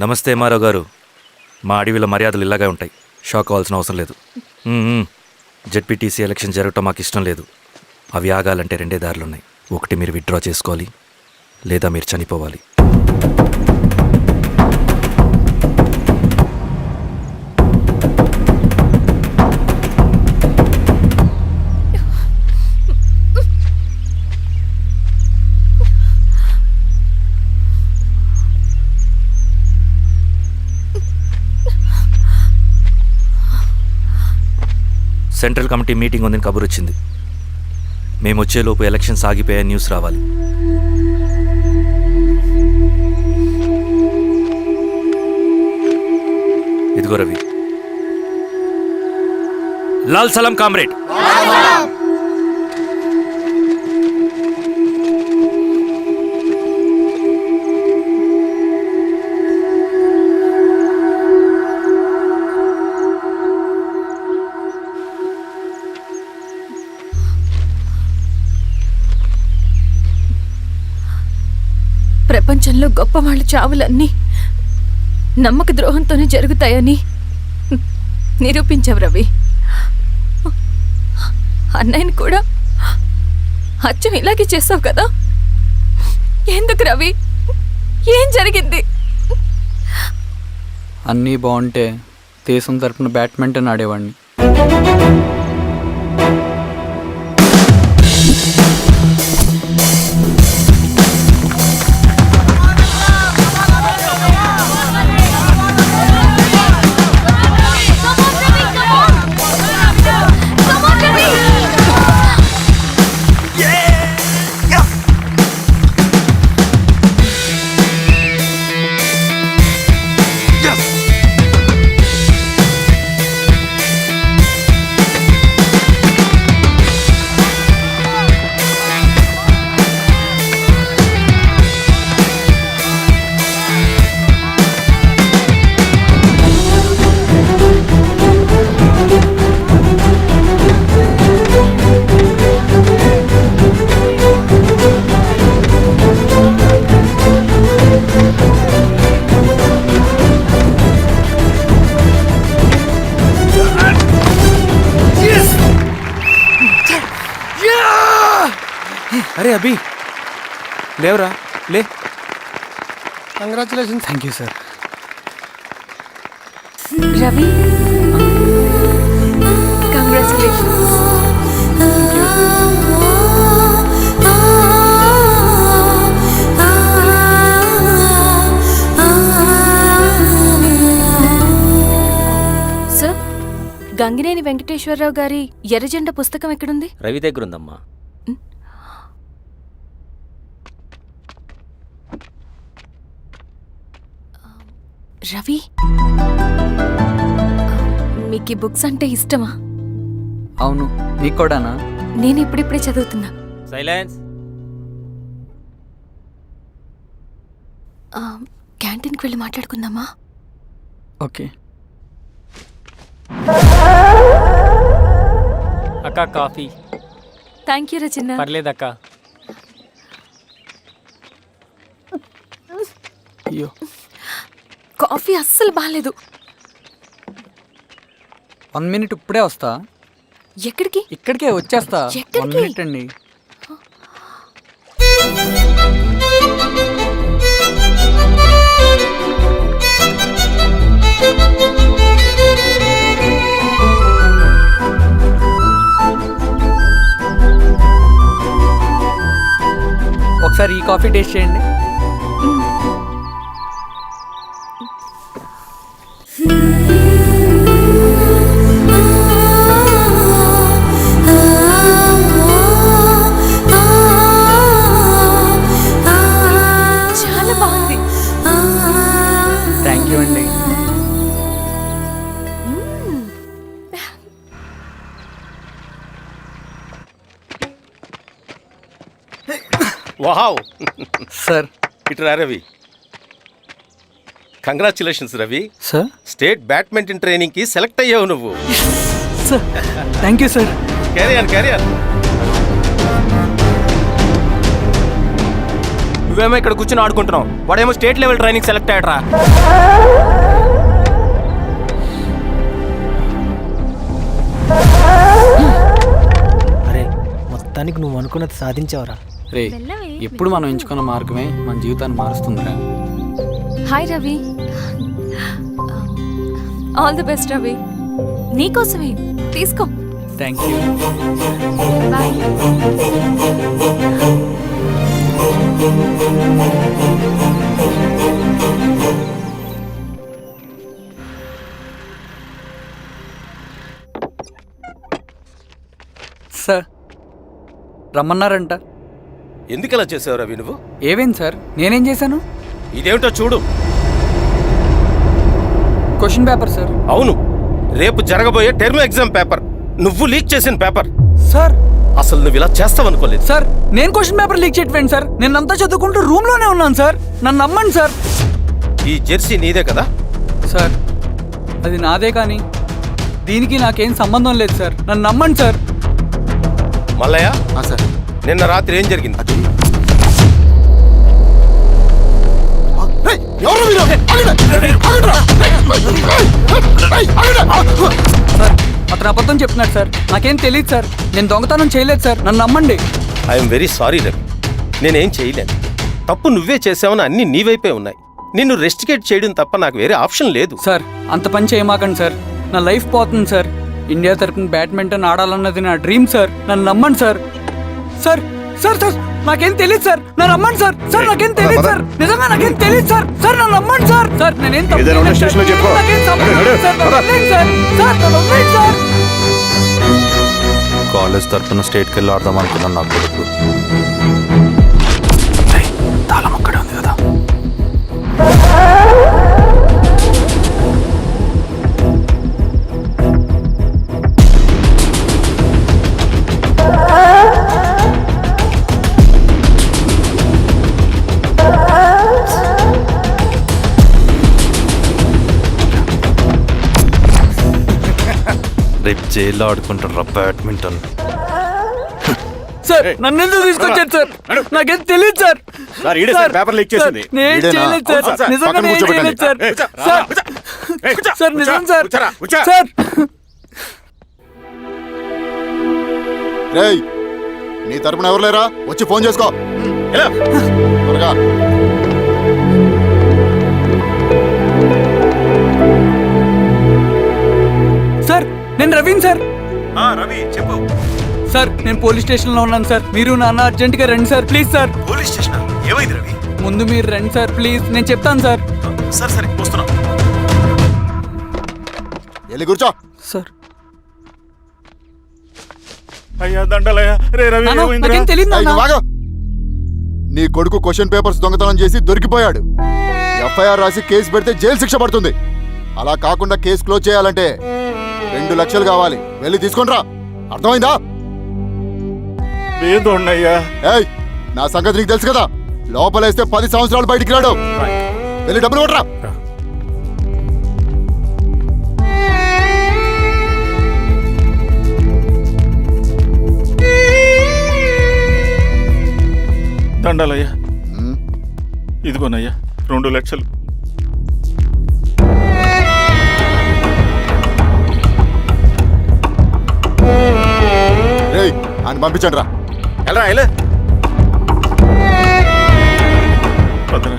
నమస్తే మారావు గారు. మా అడవిలో మర్యాదలు ఇలాగే ఉంటాయి. షాక్ అవ్వాల్సిన అవసరం లేదు. జెడ్పీటీసీ ఎలక్షన్ జరగటం మాకు ఇష్టం లేదు. అవి ఆగాలంటే రెండే దారులున్నాయి. ఒకటి మీరు విత్డ్రా చేసుకోవాలి, లేదా మీరు చనిపోవాలి. సెంట్రల్ కమిటీ మీటింగ్ ఉందని కబురు వచ్చింది. మేము వచ్చేలోపు ఎలక్షన్స్ ఆగిపోయే న్యూస్ రావాలి. ఇదిగో రవి. లాల్ సలాం కామ్రేడ్. ప్రపంచంలో గొప్పవాళ్ళ చావులన్నీ నమ్మక ద్రోహంతోనే జరుగుతాయని నిరూపించావు రవి. అన్నయ్యని కూడా అచ్చం ఇలాగే చేస్తావు కదా? ఎందుకు రవి? ఏం జరిగింది? అన్నీ బాగుంటే దేశం తరపున బ్యాడ్మింటన్ ఆడేవాడిని. అరే అభి, లేవరా, లే. Congratulation. Thank you sir. Ravi, congratulations. Sir, Gangineni Venkateswara Rao గారి ఎర్రజెండ పుస్తకం ఎక్కడుంది? రవి దగ్గరుందమ్మా. రవి, మీకు ఈ బుక్స్ అంటే ఇష్టమా? అవును, నీకు కూడానా? నేను ఇప్పుడిప్పుడే చదువుతున్నా. సైలెన్స్. క్యాంటీన్కి వెళ్ళి మాట్లాడుకుందామా? ఓకే. అక్క కాఫీ. థ్యాంక్ యూ రచన. పర్లేదక్క. అయ్యో, కాఫీ అస్సలు బాగాలేదు. 1 minute ఇప్పుడే వస్తా. ఎక్కడికి? ఇక్కడికే వచ్చేస్తా. 1 minute అండి. ఒకసారి ఈ కాఫీ టేస్ట్ చేయండి. చాలా బాగుంది. థ్యాంక్ యూ అండి. వావ్. సార్. ఇటురా Ravi. Congratulations Ravi. Sir, state badminton training కి సెలెక్ట్ అయ్యావు నువ్వు. Sir thank you sir. Career. నువ్వేమో ఇక్కడ కూర్చొని ఆడుకుంటున్నావు, వాడేమో స్టేట్ లెవెల్ ట్రైనింగ్ సెలెక్ట్ అయ్యాడ్రా. అరే మొత్తానికి నువ్వు అనుకున్నది సాధించావురా. రే ఎప్పుడు మనం ఎంచుకున్న మార్గమే మన జీవితాన్ని మారుస్తుందిరా. Hi Ravi. All the best Ravi. నీకోసమే తీసుకో. Thank you. బాయ్. సార్ రమ్మన్నారంట. ఎందుకు ఇలా చేసావు రవి నువ్వు? ఏవేంటి సార్, నేనేం చేశాను? ఇదేమిటో చూడు. Question paper sir. అవును, రేపు జరగబోయే టర్మ్ ఎగ్జామ్ పేపర్. నువ్వు లీక్ చేసిన పేపర్. సార్ అసలు నువ్వు ఇలా చేస్తావనుకోలేదు. సార్ నేను క్వశ్చన్ పేపర్ లీక్ చేయట్లేండి సార్. నేను అంతా చదువుకుంటూ రూమ్లోనే ఉన్నాను సార్. నన్ను నమ్మండి సార్. ఈ జెర్సీ నీదే కదా? సార్ అది నాదే, కానీ దీనికి నాకేం సంబంధం లేదు సార్. నన్ను నమ్మండి సార్. మల్లయ్య, సార్ నిన్న రాత్రి ఏం జరిగింది? సార్ అతను అబద్ధం చెప్తున్నాడు సార్. నాకేం తెలియదు సార్. నేను దొంగతనం చేయలేదు సార్. నన్ను నమ్మండి. ఐఎమ్ వెరీ సారీ రవి, నేనేం చేయలేను. తప్పు నువ్వే చేసావని అన్ని నీ వైపే ఉన్నాయి. నిన్ను రెస్టికేట్ చేయడం తప్ప నాకు వేరే ఆప్షన్ లేదు. సార్ అంత పని చేయమాకండి సార్. నా లైఫ్ పోతుంది సార్. ఇండియా తరపున బ్యాడ్మింటన్ ఆడాలన్నది నా డ్రీమ్ సార్. నన్ను నమ్మండి సార్. సార్ సార్ సార్ నాకేం తెలియదు సార్. నన్ను నమ్మండి సార్. సార్ నాకేం తెలియదు సార్. నిజంగా నాకేం తెలియదు సార్. సార్ నన్ను నమ్మండి సార్. సార్ నేనేం తప్పు చేయలేదు సార్. నాకేం సంబంధం లేదు సార్. నన్ను వదిలేయండి సార్. సార్ నన్ను వదిలేయండి సార్. కాలేజ్ తరఫున స్టేట్కి వెళ్ళి ఆడదాం అనుకున్నాను నా కొడుకు. తాళం అక్కడే ఉంది కదా. రేపు జైల్లో ఆడుకుంటారా బ్యాడ్మింటన్? సార్ నన్ను ఎందుకు తీసుకొచ్చారు సార్? నాకేం తెలియదు సార్. పేపర్ లీక్ చేసింది. సార్, నేను చేయలేదు సార్. నిజంగా నేను చేయలేదు సార్. సార్ సార్ నిజం సార్. సార్ రేయ్, నీ తరపున ఎవరు లేరా? వచ్చి ఫోన్ చేసుకో త్వరగా. సార్ నేను రవీన్ సార్. రవి చెప్పు. సార్ నేను పోలీస్ స్టేషన్లో ఉన్నాను సార్. మీరు నాన్న అర్జెంట్గా రండి sir. Please sir. Police station ఏమైంది రవి? ముందు మీరు రండి సార్ ప్లీజ్. నేను చెప్తాను సార్. సరే సరే వస్తున్నా. వెళ్ళి కూర్చో. సార్ అయ్యా దండలయ్యా. రే రవి నాన్న, ఏమైందిరా? నాకేం తెలియదు ఏయ్, నాన్న. నువ్వు ఆగు. నీ కొడుకు క్వశ్చన్ పేపర్స్ దొంగతనం చేసి దొరికిపోయాడు. ఎఫ్ఐఆర్ రాసి కేసు పెడితే జైలు శిక్ష పడుతుంది. అలా కాకుండా కేసు క్లోజ్ చేయాలంటే 2 లక్షలు కావాలి. వెళ్ళి తీసుకొనిరా. అర్థమైందా? ఏదోన్నయ్యా. ఏయ్, నా సంగతి నీకు తెలుసు కదా. లోపలేస్తే 10 సంవత్సరాలు బయటికి రాడు. వెళ్ళి డబ్బులు కొట్టరా. దండలయ్యా. ఇదిగోనయ్యా 2 లక్షలు. రేయ్, ఆయన పంపించండి రా. ఎలా పదరా.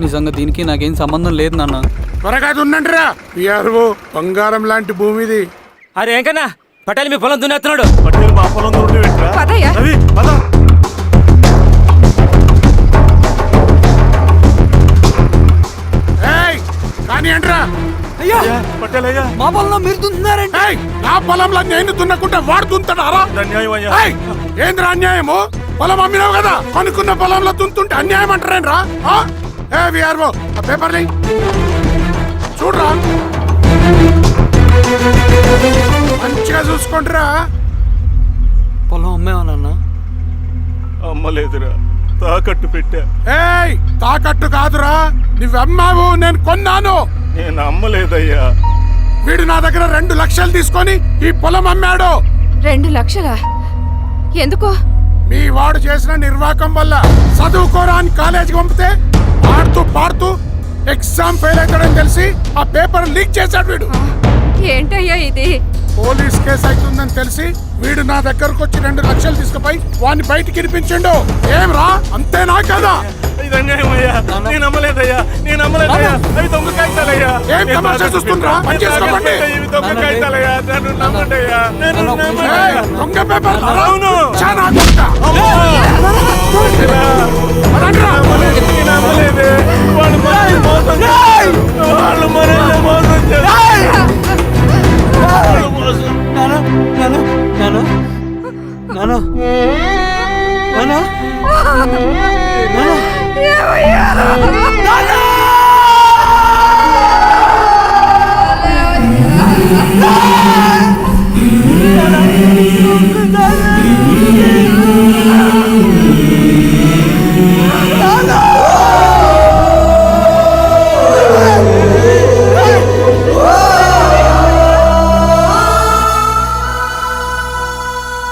నిజంగా దీనికి నాకేం సంబంధం లేదు నాన్న. త్వరగా దున్నండిరా. పిఆర్ఓ బంగారం లాంటి భూమిది. అరే ఏంకన్నా పటేల్ మీ పొలం దున్నేస్తున్నాడు. పట్టేలు మా పొలం దూరం పెట్టరా. పదయ్యా. రవి పద. ఏయ్, కానీ అంటరా. అయ్యా పట్టేలయ్యా. మా పొలంలో మీరు దున్నుతున్నారండి. ఏయ్, నా పొలంలో నేను దున్నకుంటే వాడు దున్నుతాడారా? అన్యాయం అయ్యా. ఏయ్, ఏంద్రా అన్యాయము? పొలం అమ్మినావు కదా, కొనుక్కున్న పొలంలో దున్నుతుంటే అన్యాయం అంటారేంట్రా? ఏ విఆర్ఓ ఆ పేపర్ లే చూడరా. మంచిగా చూసుకుంటారా. పొలం అమ్మేవా నాన్న? అమ్మలేదురా, తాకట్టు పెట్టా. ఏయ్, తాకట్టు కాదురా, నువ్వమ్మావు, నేను కొన్నాను. నేను అమ్మలేదయ్యా. వీడు నా దగ్గర 2 లక్షలు తీసుకొని ఈ పొలం అమ్మాడు. 2 లక్షలా? ఎందుకు? మీ వాడు చేసిన నిర్వాకం వల్ల చదువుకోరాని కాలేజీకి పంపితే ఆడుతూ పాడుతూ ఎగ్జామ్ ఫెయిల్ అవుతాడని తెలిసి ఆ పేపర్ లీక్ చేశాడు వీడు. ఏంటయ్యా ఇది? పోలీస్ కేసు అవుతుందని తెలిసి వీడు నా దగ్గరకు వచ్చి 2 లక్షలు తీసుకుపోయి వాడిని బయటికి ఇరిపించిండు. ఏం రా, అంతేనా కదా? ఇది అన్యాయం అయ్యా. నేను నమ్మలేదయ్యా. అవి దొంగ కాగితాలయ్యా. ఏం తమాషా చూస్తుండ్రా? పని చేసుకోకండి. ఇవి దొంగ కాగితాలయ్యా. నన్ను నమ్మండయ్యా. ఏయ్, దొంగ పేపర్. అవును. చాలా దొంగ. పదండ్రా. నేను నమ్మలేదే. వాళ్ళు మనల్ని మోసం చేశారు. వాళ్ళు మనల్ని మోసం చేశారు. వాళ్ళు మోసం.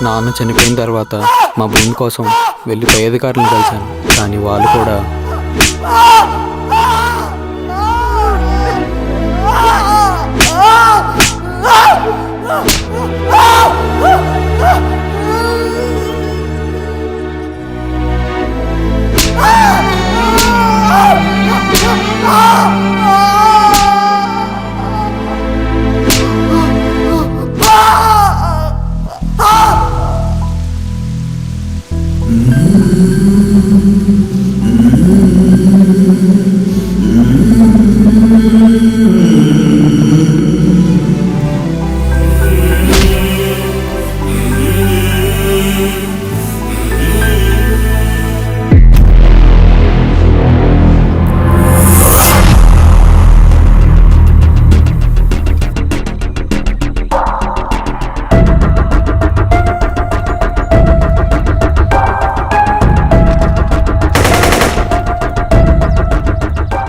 నాన్న చనిపోయిన తర్వాత మా భూమి కోసం వెళ్ళి పై అధికారులను కలిశాను, కానీ వాళ్ళు కూడా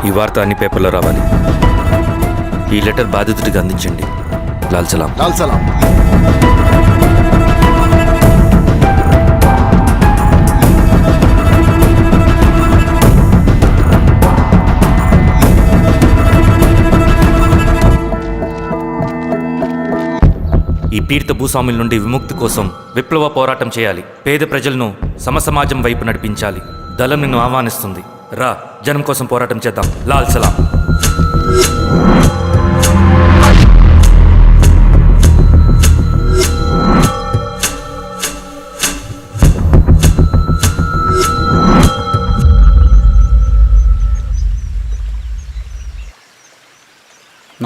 ఈ వార్త అన్ని పేపర్లో రావాలి. ఈ లెటర్ బాధితుడికి అందించండి. లాల్ సలాం. లాల్ సలాం. ఈ పీడిత భూస్వాముల నుండి విముక్తి కోసం విప్లవ పోరాటం చేయాలి. పేద ప్రజలను సమసమాజం వైపు నడిపించాలి. దళం నిన్ను ఆహ్వానిస్తుంది. రా, జనం కోసం పోరాటం చేద్దాం. లాల్ సలాం.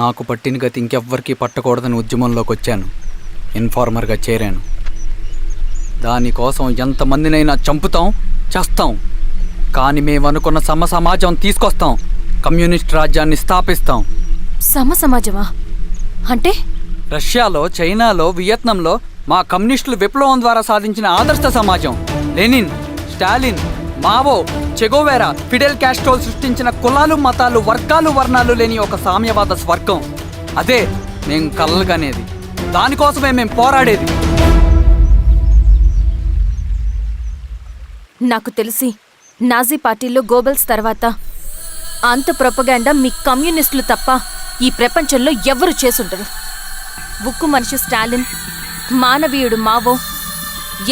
నాకు పట్టిన గతి ఇంకెవ్వరికీ పట్టకూడదని ఉద్యమంలోకి వచ్చాను. ఇన్ఫార్మర్గా చేరాను. దానికోసం ఎంతమందినైనా చంపుతాం, చేస్తాం. కానీ మేమనుకున్న సమాజం తీసుకొస్తాం. కమ్యూనిస్ట్ రాజ్యాన్ని స్థాపిస్తాం. సమాజమా అంటే? రష్యాలో, చైనాలో, వియత్నంలో మా కమ్యూనిస్టులు విప్లవం ద్వారా సాధించిన ఆదర్శ సమాజం. Lenin, Stalin, Mao, Che Guevara, Fidel క్యాస్ట్రోల్ సృష్టించిన కులాలు, మతాలు, వర్గాలు, వర్ణాలు లేని ఒక సామ్యవాద స్వర్గం. అదే మేము కలలుగనేది. దానికోసమే మేము పోరాడేది. నాకు తెలిసి నాజీ పార్టీలో గోబెల్స్ తర్వాత అంత ప్రొపగాండా మీ కమ్యూనిస్టులు తప్ప ఈ ప్రపంచంలో ఎవ్వరూ చేసుండరు. ఉక్కు మనిషి స్టాలిన్, మానవీయుడు మావో,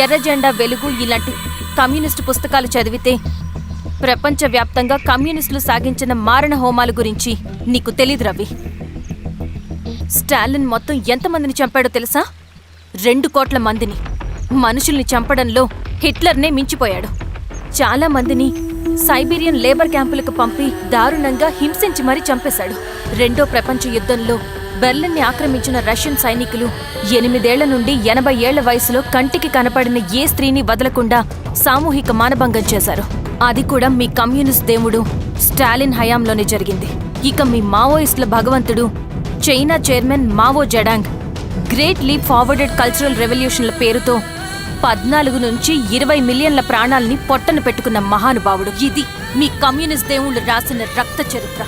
ఎర్ర జెండా వెలుగు ఇలాంటి కమ్యూనిస్టు పుస్తకాలు చదివితే ప్రపంచవ్యాప్తంగా కమ్యూనిస్టులు సాగించిన మారణ హోమాల గురించి నీకు తెలీదు రవి. స్టాలిన్ మొత్తం ఎంతమందిని చంపాడో తెలుసా? 2 కోట్ల మందిని. మనుషుల్ని చంపడంలో హిట్లర్నే మించిపోయాడు. చాలా మందిని సైబీరియన్ లేబర్ క్యాంపులకు పంపి దారుణంగా హింసించి మరీ చంపేశాడు. 2వ ప్రపంచ యుద్ధంలో బెర్లిన్ని ఆక్రమించిన రష్యన్ సైనికులు 8 ఏళ్ల నుండి 80 ఏళ్ల వయసులో కంటికి కనపడిన ఏ స్త్రీని వదలకుండా సామూహిక మానభంగం చేశారు. అది కూడా మీ కమ్యూనిస్ట్ దేవుడు స్టాలిన్ హయాంలోనే జరిగింది. ఇక మీ మావోయిస్టుల భగవంతుడు China chairman Mao Zedong great leap forwarded cultural రెవల్యూషన్ల పేరుతో 14 నుంచి 20 మిలియన్ల ప్రాణాల్ని పొట్టన పెట్టుకున్న మహానుభావుడు. ఇది మీ కమ్యూనిస్ట్ దేవుళ్ళు రాసిన రక్త చరిత్ర.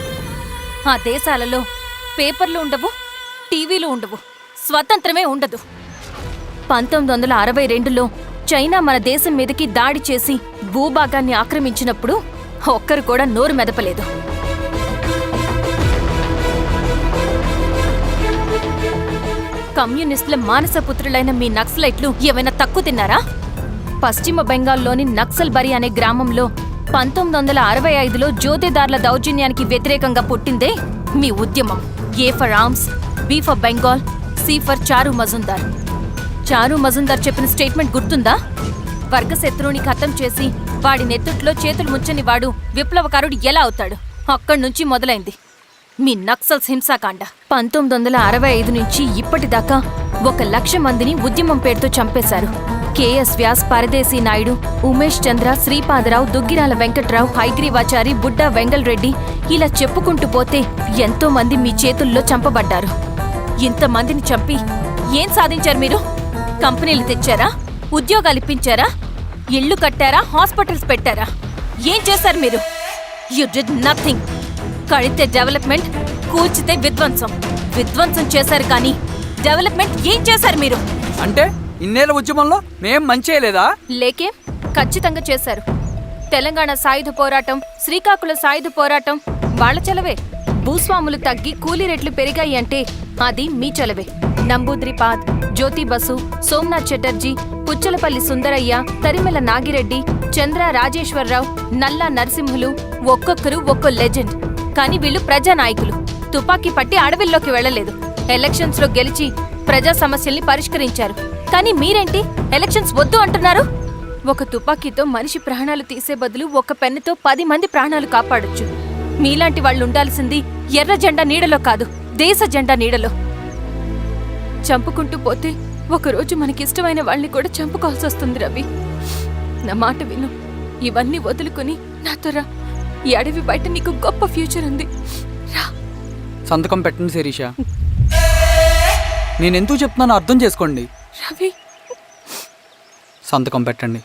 ఆ దేశాలలో పేపర్లు ఉండవు, టీవీలు ఉండవు, స్వతంత్రమే ఉండదు. 1962లో చైనా మన దేశం మీదకి దాడి చేసి భూభాగాన్ని ఆక్రమించినప్పుడు ఒక్కరు కూడా నోరు మెదపలేదు. కమ్యూనిస్టుల మానసపుత్రులైన మీ నక్సలైట్లు ఏమైనా తక్కువ తిన్నారా? పశ్చిమ బెంగాల్లోని నక్సల్బరి అనే గ్రామంలో 1965లో జోతేదార్ల దౌర్జన్యానికి వ్యతిరేకంగా పుట్టిందే మీ ఉద్యమం. A for arms, B for Bengal, C for Charu Majumdar. చారు మజుందార్ చెప్పిన స్టేట్మెంట్ గుర్తుందా? వర్గశత్రువుని ఖతం చేసి వాడి నెత్తుట్లో చేతులు ముంచని వాడు విప్లవకారుడు ఎలా అవుతాడు? అక్కడి నుంచి మొదలైంది మీ నక్సల్స్ హింసాకాండ. 1965 నుంచి ఇప్పటిదాకా 1,00,000 మందిని ఉద్యమం పేరుతో చంపేశారు. కేఎస్ వ్యాస్, పరదేశీ నాయుడు, ఉమేష్ చంద్ర, శ్రీపాదరావు, దుగ్గిరాల వెంకట్రావు, హైగ్రీవాచారి, బుడ్డా వెంగల్ రెడ్డి, ఇలా చెప్పుకుంటూ పోతే ఎంతో మంది మీ చేతుల్లో చంపబడ్డారు. ఇంతమందిని చంపి ఏం సాధించారు మీరు? కంపెనీలు తెచ్చారా? ఉద్యోగాలు ఇప్పించారా? ఇళ్లు కట్టారా? హాస్పిటల్స్ పెట్టారా? ఏం చేశారు మీరు? You did nothing. కడితే డెవలప్మెంట్, కూల్చితే విధ్వంసం. విధ్వంసం చేశారు కానీ డెవలప్మెంట్ ఏం చేశారు మీరు? అంటే ఇన్నేళ్ల ఉద్యమంలో మేం మంచి చేయలేదా? లేకే, ఖచ్చితంగా చేశారు. తెలంగాణ సాయుధ పోరాటం, శ్రీకాకుళం సాయుధ పోరాటం వాళ్ళ చలవే. భూస్వాములు తగ్గి కూలీ రేట్లు పెరిగాయి అంటే అది మీ చలవే. నంబూద్రిపాద్, జ్యోతి బసు, సోమనాథ్ చటర్జీ, పుచ్చలపల్లి సుందరయ్య, తరిమెల నాగిరెడ్డి, చంద్ర రాజేశ్వరరావు, నల్లా నరసింహులు ఒక్కొక్కరు ఒక్కో లెజెండ్. కానీ వీళ్ళు ప్రజానాయకులు. తుపాకీ పట్టి అడవిల్లోకి వెళ్లలేదు. ఎలక్షన్స్ లో గెలిచి ప్రజా సమస్యల్ని పరిష్కరించారు. కానీ మీరేంటి ఎలక్షన్స్ వద్దు అంటున్నారు? ఒక తుపాకీతో మనిషి ప్రాణాలు తీసే బదులు ఒక పెన్నుతో 10 మంది ప్రాణాలు కాపాడొచ్చు. మీలాంటి వాళ్ళు ఉండాల్సింది ఎర్ర జెండా నీడలో కాదు, దేశ జెండా నీడలో. చంపుకుంటూ పోతే ఒకరోజు మనకిష్టమైన వాళ్ళని కూడా చంపుకోవాల్సి వస్తుంది రవి. నా మాట విను. ఇవన్నీ వదులుకుని నాతో రా. ఈ అడవి బయట నీకు గొప్ప ఫ్యూచర్ ఉంది. రా. సంతకం పెట్టండి శిరీష. నేనెందుకు చెప్తున్నానో అర్థం చేసుకోండి. రవి, సంతకం పెట్టండి.